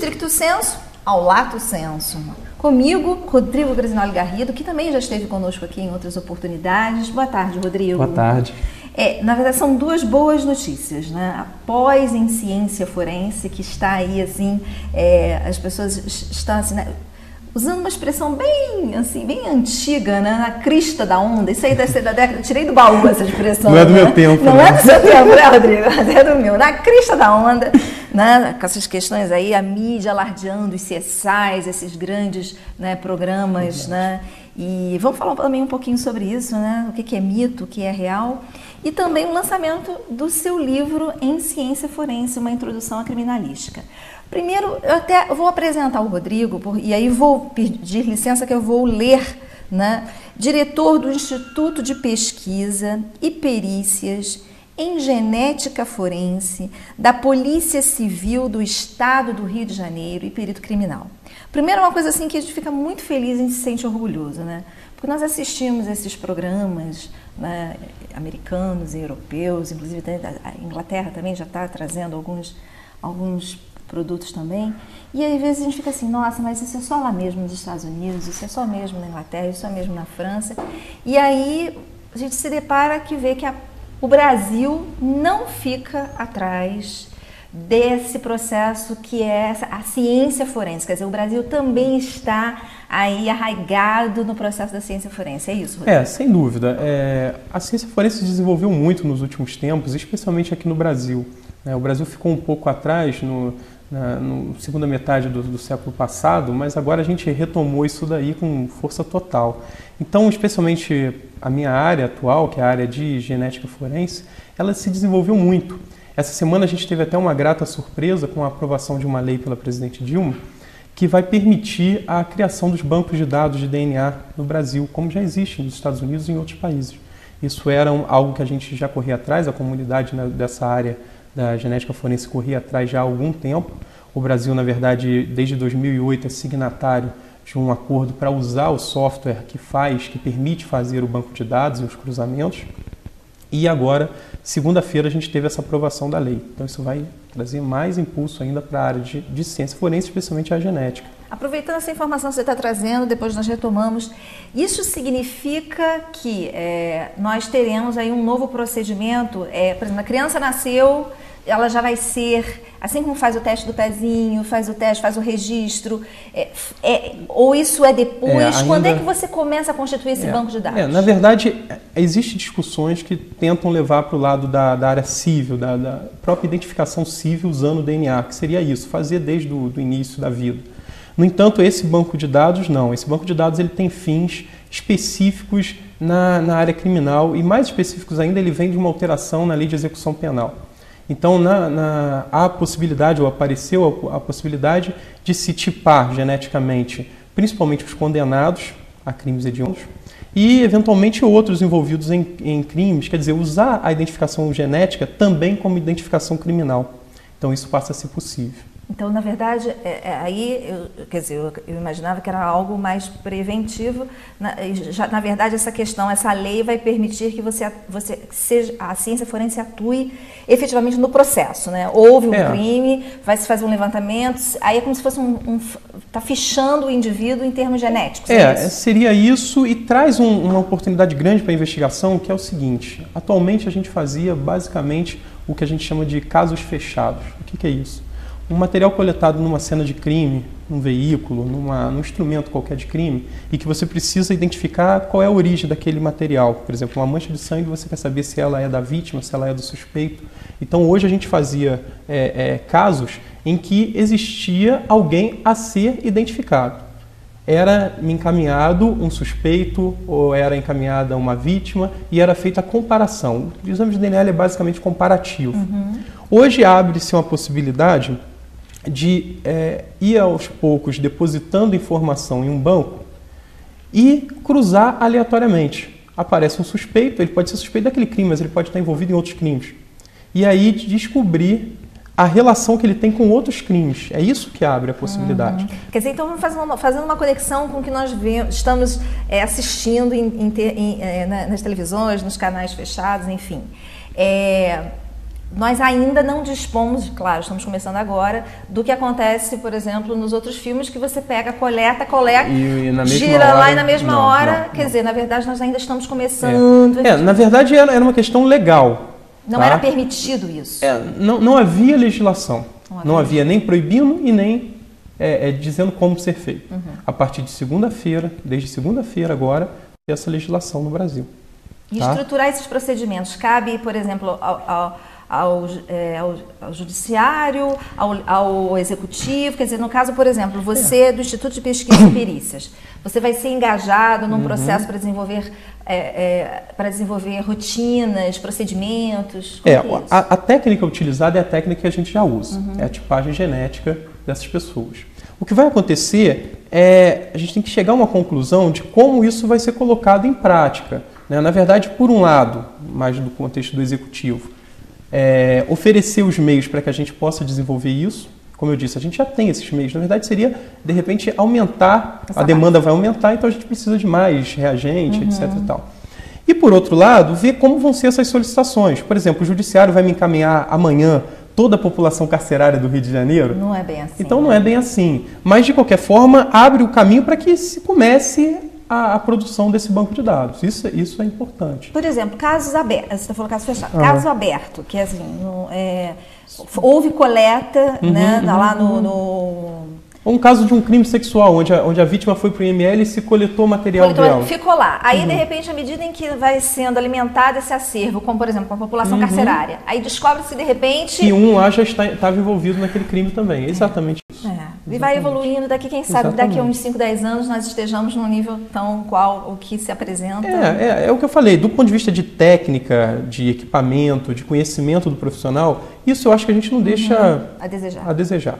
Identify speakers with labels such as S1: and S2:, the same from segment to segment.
S1: stricto sensu ao lato sensu. Comigo, Rodrigo Grazinoli Garrido, que também já esteve conosco aqui em outras oportunidades. Boa tarde, Rodrigo.
S2: Boa tarde.
S1: Na verdade, são duas boas notícias, né? A pós em ciência forense, que está aí, assim, as pessoas estão, assim, né, usando uma expressão bem, assim, bem antiga, né? Na crista da onda. Isso aí deve ser da década... Tirei do baú essa expressão.
S2: Não é do
S1: né?
S2: meu tempo.
S1: Não é do seu tempo, né, Rodrigo? É do meu. Na crista da onda, né? Com essas questões aí, a mídia alardeando os CSIs, esses grandes, né, programas, né? E vamos falar também um pouquinho sobre isso, né? O que é mito, o que é real. E também o lançamento do seu livro Em Ciência Forense, uma introdução à criminalística. Primeiro, eu vou apresentar o Rodrigo, e aí vou pedir licença que eu vou ler, né? Diretor do Instituto de Pesquisa e Perícias em Genética Forense da Polícia Civil do Estado do Rio de Janeiro e perito criminal. Primeiro, uma coisa assim que a gente fica muito feliz e se sente orgulhoso, né? Porque nós assistimos esses programas, né, americanos e europeus, inclusive a Inglaterra também já está trazendo alguns produtos também, e às vezes a gente fica assim, nossa, mas isso é só lá mesmo nos Estados Unidos, isso é só mesmo na Inglaterra, isso é só mesmo na França, e aí a gente se depara que vê que o Brasil não fica atrás desse processo que é a ciência forense, quer dizer, o Brasil também está aí arraigado no processo da ciência forense, é isso, Rodrigo?
S2: Sem dúvida. A ciência forense se desenvolveu muito nos últimos tempos, especialmente aqui no Brasil. O Brasil ficou um pouco atrás na segunda metade do século passado, mas agora a gente retomou isso daí com força total. Então, especialmente a minha área atual, que é a área de genética forense, ela se desenvolveu muito. Essa semana a gente teve até uma grata surpresa com a aprovação de uma lei pela presidente Dilma, que vai permitir a criação dos bancos de dados de DNA no Brasil, como já existe nos Estados Unidos e em outros países. Isso era algo que a gente já corria atrás, a comunidade dessa área da genética forense corria atrás já há algum tempo. O Brasil, na verdade, desde 2008 é signatário de um acordo para usar o software que permite fazer o banco de dados e os cruzamentos. E agora, segunda-feira, a gente teve essa aprovação da lei. Então isso vai trazer mais impulso ainda para a área de ciência forense, especialmente a genética.
S1: Aproveitando essa informação que você está trazendo, depois nós retomamos, isso significa que nós teremos aí um novo procedimento, por exemplo, a criança nasceu, ela já vai ser, assim como faz o teste do pezinho, faz o teste, faz o registro, ou isso é depois? Quando é que você começa a constituir esse banco de dados?
S2: Na verdade, existem discussões que tentam levar para o lado da área civil, da própria identificação civil usando o DNA, que seria isso, fazer desde o início da vida. No entanto, esse banco de dados não. Esse banco de dados ele tem fins específicos na área criminal e mais específicos ainda, ele vem de uma alteração na lei de execução penal. Então, há a possibilidade, ou apareceu a possibilidade de se tipar geneticamente, principalmente os condenados a crimes hediondos e, eventualmente, outros envolvidos em crimes, quer dizer, usar a identificação genética também como identificação criminal. Então, isso passa a ser possível.
S1: Então, na verdade, eu imaginava que era algo mais preventivo. Na verdade, essa lei vai permitir que a ciência forense atue efetivamente no processo, né? Houve um crime, vai se fazer um levantamento, aí é como se fosse está fichando o indivíduo em termos genéticos.
S2: Seria isso, e traz uma oportunidade grande para a investigação, que é o seguinte: atualmente a gente fazia basicamente o que a gente chama de casos fechados. O que é isso? Um material coletado numa cena de crime, num veículo, num instrumento qualquer de crime, e que você precisa identificar qual é a origem daquele material. Por exemplo, uma mancha de sangue, você quer saber se ela é da vítima, se ela é do suspeito. Então, hoje a gente fazia casos em que existia alguém a ser identificado. Era encaminhado um suspeito ou era encaminhada uma vítima e era feita a comparação. O exame de DNA é basicamente comparativo. Hoje abre-se uma possibilidade de ir aos poucos depositando informação em um banco e cruzar aleatoriamente. Aparece um suspeito, ele pode ser suspeito daquele crime, mas ele pode estar envolvido em outros crimes. E aí descobrir a relação que ele tem com outros crimes. É isso que abre a possibilidade.
S1: Quer dizer, então vamos fazendo uma conexão com o que nós estamos assistindo nas televisões, nos canais fechados, enfim. Nós ainda não dispomos, claro, estamos começando agora, do que acontece, por exemplo, nos outros filmes, que você pega, coleta,
S2: e na mesma
S1: gira
S2: hora,
S1: lá e na mesma hora.
S2: Não.
S1: Quer dizer, na verdade, nós ainda estamos começando.
S2: Na verdade, era uma questão legal.
S1: Não era permitido isso.
S2: Não havia legislação. Não havia nem proibindo e nem dizendo como ser feito. A partir de segunda-feira, desde segunda-feira agora, tem essa legislação no Brasil.
S1: E estruturar esses procedimentos cabe, por exemplo, ao judiciário, ao executivo, quer dizer, no caso, por exemplo, você do Instituto de Pesquisa e Perícias, você vai ser engajado num processo para desenvolver rotinas, procedimentos?
S2: A técnica utilizada é a técnica que a gente já usa, é a tipagem genética dessas pessoas. O que vai acontecer a gente tem que chegar a uma conclusão de como isso vai ser colocado em prática. Né? Na verdade, por um lado, mais do contexto do executivo, oferecer os meios para que a gente possa desenvolver isso. Como eu disse, a gente já tem esses meios. Na verdade, seria, de repente, aumentar, a demanda vai aumentar, então a gente precisa de mais reagente, etc. E tal. E, por outro lado, ver como vão ser essas solicitações. Por exemplo, o judiciário vai me encaminhar amanhã toda a população carcerária do Rio de Janeiro?
S1: Não é bem assim.
S2: Então, não é bem assim. Mas, de qualquer forma, abre o caminho para que se comece a produção desse banco de dados. Isso é importante.
S1: Por exemplo, casos abertos, você falou caso fechado, caso aberto, que assim, houve coleta, né, lá no...
S2: Um caso de um crime sexual, onde a vítima foi para o IML e se coletou material dela.
S1: Ficou lá. Aí, de repente, à medida em que vai sendo alimentado esse acervo, como, por exemplo, com a população carcerária, aí descobre-se, de repente...
S2: Que um já estava envolvido naquele crime também. Exatamente isso.
S1: E vai evoluindo daqui, quem sabe, daqui a uns 5, 10 anos, nós estejamos num nível tão qual o que se apresenta.
S2: É o que eu falei. Do ponto de vista de técnica, de equipamento, de conhecimento do profissional, isso eu acho que a gente não deixa a desejar.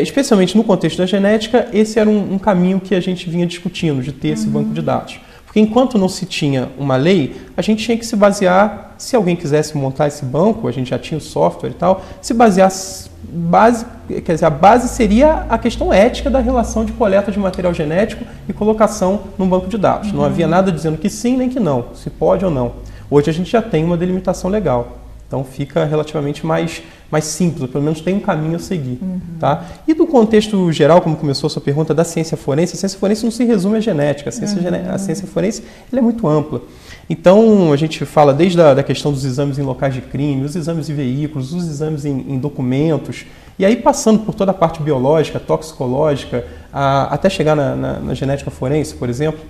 S2: Especialmente no contexto da genética, esse era um caminho que a gente vinha discutindo, de ter esse banco de dados. Porque enquanto não se tinha uma lei, a gente tinha que se basear, se alguém quisesse montar esse banco, a gente já tinha o software e tal, se basear, a base seria a questão ética da relação de coleta de material genético e colocação num banco de dados. Não havia nada dizendo que sim nem que não, se pode ou não. Hoje a gente já tem uma delimitação legal. Então fica relativamente mais simples, pelo menos tem um caminho a seguir. Tá? E do contexto geral, como começou a sua pergunta, da ciência forense, a ciência forense não se resume à genética, a ciência forense ela é muito ampla. Então a gente fala desde a questão dos exames em locais de crime, os exames em veículos, os exames em documentos, e aí passando por toda a parte biológica, toxicológica, até chegar na genética forense, por exemplo.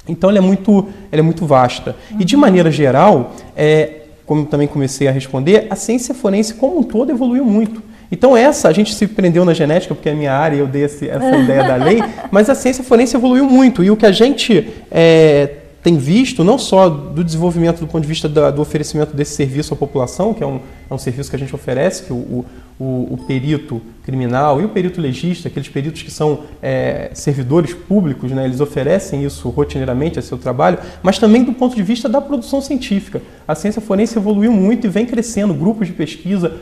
S2: Então ela é muito vasta. E de maneira geral, como também comecei a responder, a ciência forense como um todo evoluiu muito. Então a gente se prendeu na genética, porque é a minha área e eu dei essa ideia da lei, mas a ciência forense evoluiu muito. E o que a gente tem visto, não só do desenvolvimento do ponto de vista do oferecimento desse serviço à população, que é um serviço que a gente oferece, que o perito criminal e o perito legista, aqueles peritos que são servidores públicos, né, eles oferecem isso rotineiramente a seu trabalho, mas também do ponto de vista da produção científica. A ciência forense evoluiu muito e vem crescendo, grupos de pesquisa,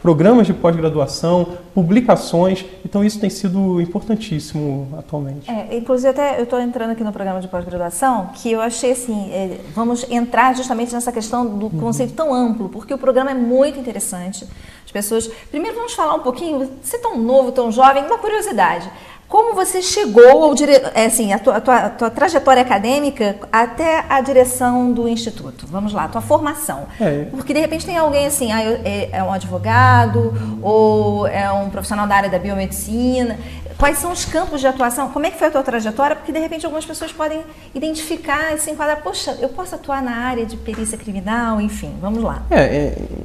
S2: programas de pós-graduação, publicações, então isso tem sido importantíssimo atualmente.
S1: Inclusive, até eu estou entrando aqui no programa de pós-graduação, que eu achei assim, vamos entrar justamente nessa questão do conceito tão amplo, porque o programa é muito interessante. As pessoas... Primeiro vamos falar um pouquinho, você é tão novo, tão jovem, uma curiosidade. Como você chegou a tua trajetória acadêmica até a direção do Instituto? Vamos lá, a tua formação. Porque de repente tem alguém assim, é um advogado ou é um profissional da área da biomedicina. Quais são os campos de atuação? Como é que foi a tua trajetória? Porque de repente algumas pessoas podem identificar e se enquadrar, poxa, eu posso atuar na área de perícia criminal, enfim, vamos lá.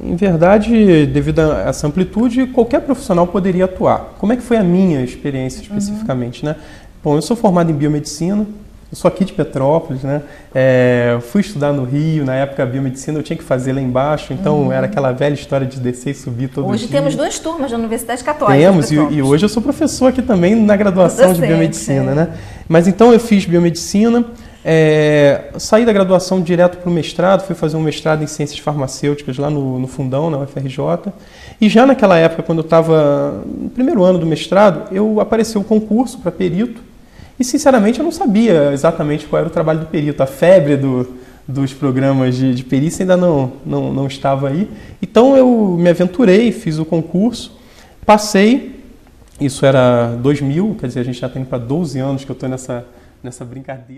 S2: Em verdade, devido a essa amplitude, qualquer profissional poderia atuar. Como é que foi a minha experiência especificamente, né? Bom, eu sou formado em biomedicina, eu sou aqui de Petrópolis, né? Fui estudar no Rio, na época a biomedicina eu tinha que fazer lá embaixo, então era aquela velha história de descer e subir todo dia.
S1: Hoje temos 2 turmas da Universidade Católica.
S2: Temos, e hoje eu sou professor aqui também na graduação de biomedicina, né? Mas então eu fiz biomedicina, saí da graduação direto para o mestrado, fui fazer um mestrado em ciências farmacêuticas lá no Fundão, na UFRJ, e já naquela época, quando eu estava no primeiro ano do mestrado, apareceu o concurso para perito. E, sinceramente, eu não sabia exatamente qual era o trabalho do perito. A febre dos programas de perícia ainda não estava aí. Então eu me aventurei, fiz o concurso, passei, isso era 2000, quer dizer, a gente já tem para 12 anos que eu estou nessa brincadeira.